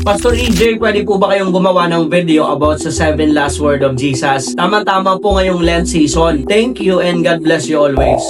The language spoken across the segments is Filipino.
Pastor EJ, pwede po ba kayong gumawa ng video about sa 7 last word of Jesus? Tama-tama po ngayong Lent season. Thank you and God bless you always.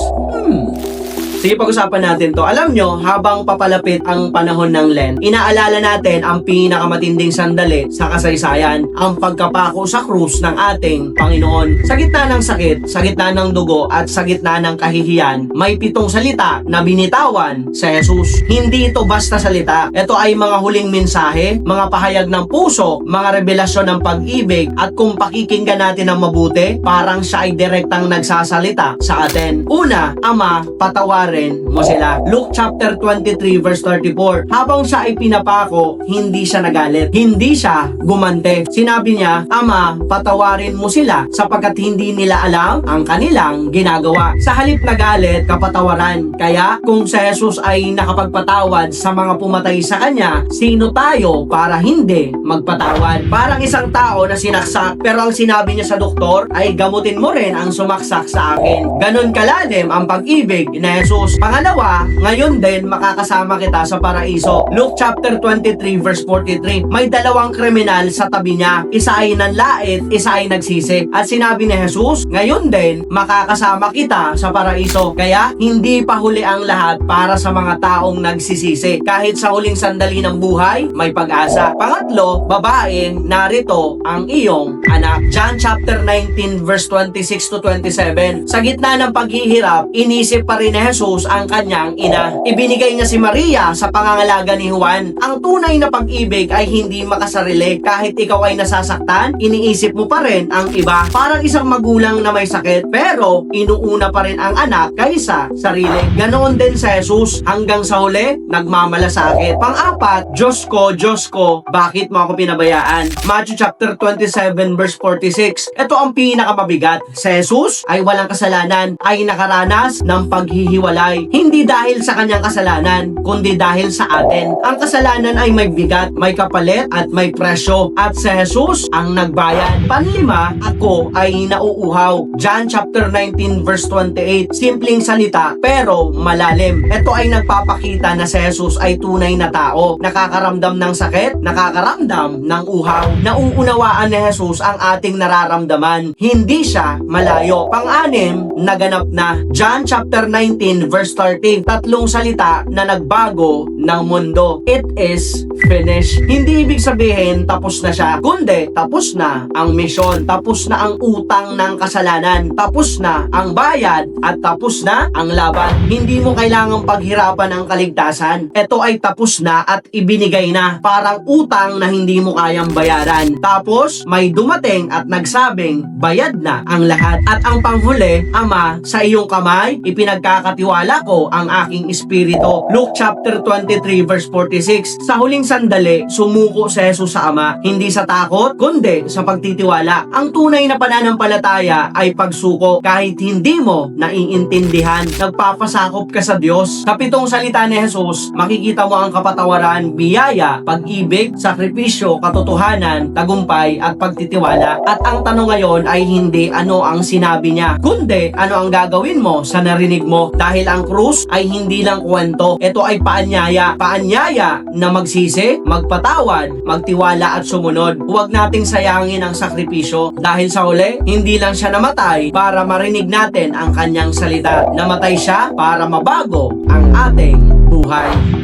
Sige, pag-usapan natin to. Alam nyo, habang papalapit ang panahon ng Lent, inaalala natin ang pinakamatinding sandali sa kasaysayan, ang pagkapako sa krus ng ating Panginoon. Sa gitna ng sakit, sa gitna ng dugo, at sa gitna ng kahihiyan, may 7 salita na binitawan sa Jesus. Hindi ito basta salita. Ito ay mga huling mensahe, mga pahayag ng puso, mga revelasyon ng pag-ibig, at kung pakikinggan natin ng mabuti, parang siya ay direktang nagsasalita sa atin. Una, Ama, patawarin mo sila. Luke chapter 23 verse 34. Habang siya ay pinapako, hindi siya nagalit. Hindi siya gumante. Sinabi niya, Ama, patawarin mo sila sapagkat hindi nila alam ang kanilang ginagawa. Sa halip na galit, kapatawaran. Kaya kung si Jesus ay nakapagpatawad sa mga pumatay sa kanya, sino tayo para hindi magpatawad? Parang isang tao na sinaksak, pero ang sinabi niya sa doktor ay gamutin mo rin ang sumaksak sa akin. Ganon kalalim ang pag-ibig na Jesus. Pangalawa, ngayon din makakasama kita sa paraiso. Luke chapter 23 verse 43. May 2 kriminal sa tabi niya. Isa ay nanlait, isa ay nagsisi. At sinabi ni Jesus, ngayon din makakasama kita sa paraiso. Kaya hindi pa huli ang lahat para sa mga taong nagsisisi. Kahit sa huling sandali ng buhay, may pag-asa. Pangatlo, babae, narito ang iyong anak. John chapter 19 verse 26 to 27. Sa gitna ng paghihirap, inisip pa rin ni Jesus ang kanyang ina. Ibinigay niya si Maria sa pangangalaga ni Juan. Ang tunay na pag-ibig ay hindi makasarili. Kahit ikaw ay nasasaktan, iniisip mo pa rin ang iba. Parang isang magulang na may sakit, pero inuuna pa rin ang anak kaysa sarili. Ganoon din sa Jesus. Hanggang sa huli, nagmamalasakit. Pang-apat, Diyos ko, bakit mo ako pinabayaan? Matthew chapter 27 verse 46. Ito ang pinakamabigat. Si Jesus ay walang kasalanan, ay nakaranas ng paghihiwalay. Hindi dahil sa kanyang kasalanan, kundi dahil sa atin. Ang kasalanan ay may bigat, may kapalit, at may presyo. At si Jesus ang nagbayad. Panlima, ako ay nauuhaw. John chapter 19 verse 28. Simpleng salita, pero malalim. Ito ay nagpapakita na si Jesus ay tunay na tao. Nakakaramdam ng sakit, nakakaramdam ng uhaw. Nauunawaan ni Jesus ang ating nararamdaman. Hindi siya malayo. Pang-anim, naganap na. John chapter 19 verse 30. 3 salita na nagbago ng mundo. It is finished. Hindi ibig sabihin tapos na siya, kundi tapos na ang misyon, tapos na ang utang ng kasalanan, tapos na ang bayad, at tapos na ang laban. Hindi mo kailangang paghirapan ang kaligtasan. Ito ay tapos na at ibinigay na. Parang utang na hindi mo kayang bayaran. Tapos may dumating at nagsabing bayad na ang lahat. At ang panghuli, Ama, sa iyong kamay ipinagkakatiwala ko ang aking espiritu. Luke chapter 23 verse 46. Sa huling sandali, sumuko si Jesus sa Ama, hindi sa takot, kundi sa pagtitiwala. Ang tunay na pananampalataya ay pagsuko kahit hindi mo naiintindihan. Nagpapasakop ka sa Diyos. Sa 7 salita ni Jesus, makikita mo ang kapatawaran, biyaya, pag-ibig, sakripisyo, katotohanan, tagumpay, at pagtitiwala. At ang tanong ngayon ay hindi ano ang sinabi niya, kundi ano ang gagawin mo sa narinig mo. Dahil ang krus ay hindi lang kwento. Ito ay paanyaya. Paanyaya na magsisi, magpatawad, magtiwala at sumunod. Huwag nating sayangin ang sakripisyo dahil sa huli, hindi lang siya namatay para marinig natin ang kanyang salita. Namatay siya para mabago ang ating buhay.